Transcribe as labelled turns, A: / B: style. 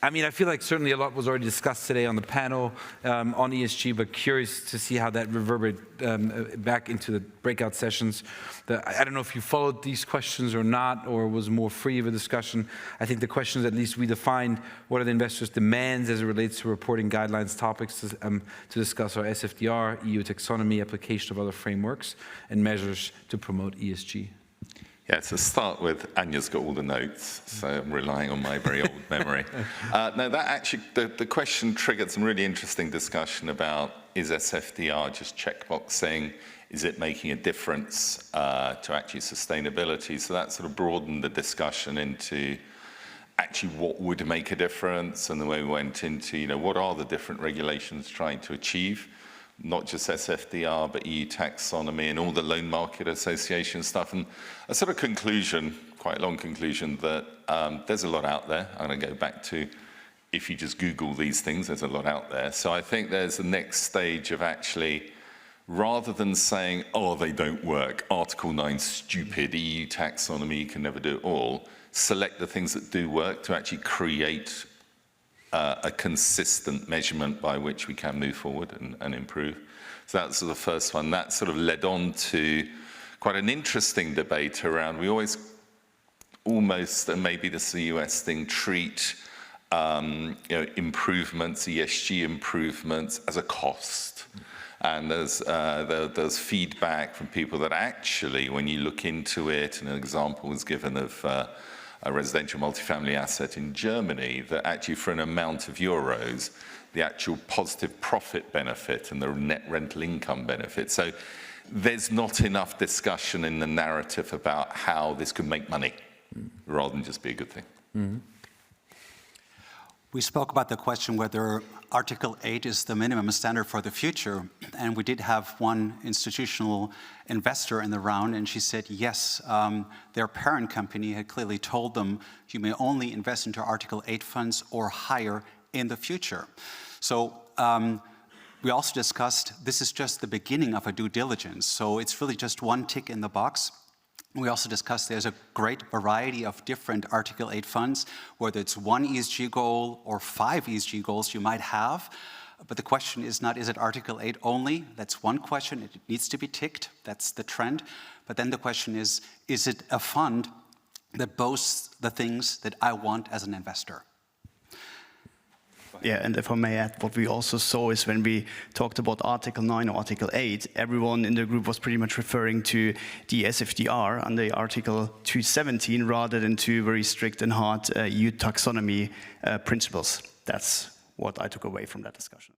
A: I mean, I feel like certainly a lot was already discussed today on the panel on ESG, but curious to see how that reverberated back into the breakout sessions. I don't know if you followed these questions or not, or was more free of a discussion. I think the questions, at least we defined, what are the investors' demands as it relates to reporting guidelines, topics to discuss our SFDR, EU taxonomy, application of other frameworks, and measures to promote ESG.
B: Yeah, to start with, Anja's got all the notes, so I'm relying on my very old memory. No, that actually, the question triggered some really interesting discussion about, is SFDR just checkboxing? Is it making a difference to actually sustainability? So that sort of broadened the discussion into actually what would make a difference, and the way we went into, you know, what are the different regulations trying to achieve? Not just SFDR, but EU taxonomy and all the loan market association stuff. And a sort of conclusion, quite a long conclusion, that there's a lot out there. I'm going to go back to, if you just Google these things, there's a lot out there. So I think there's the next stage of actually, rather than saying, oh, they don't work, Article 9 stupid, EU taxonomy can never do it all, select the things that do work to actually create a consistent measurement by which we can move forward and improve. So that's the first one. That sort of led on to quite an interesting debate around, we always almost, and maybe this is a US thing, treat you know, improvements, ESG improvements, as a cost. And there's feedback from people that actually, when you look into it, and an example was given of a residential multifamily asset in Germany, that actually for an amount of euros, the actual positive profit benefit and the net rental income benefit. So there's not enough discussion in the narrative about how this could make money, rather than just be a good thing.
C: Mm-hmm. We spoke about the question whether Article 8 is the minimum standard for the future, and we did have one institutional investor in the round, and she said yes, their parent company had clearly told them you may only invest into Article 8 funds or higher in the future. So we also discussed this is just the beginning of a due diligence, so it's really just one tick in the box. We also discussed there's a great variety of different Article 8 funds, whether it's one ESG goal or 5 ESG goals you might have. But the question is not, is it Article 8 only? That's one question. It needs to be ticked. That's the trend. But then the question is it a fund that boasts the things that I want as an investor?
D: Yeah, and if I may add, what we also saw is when we talked about Article 9 or Article 8, everyone in the group was pretty much referring to the SFDR and the Article 217 rather than to very strict and hard EU taxonomy principles. That's what I took away from that discussion.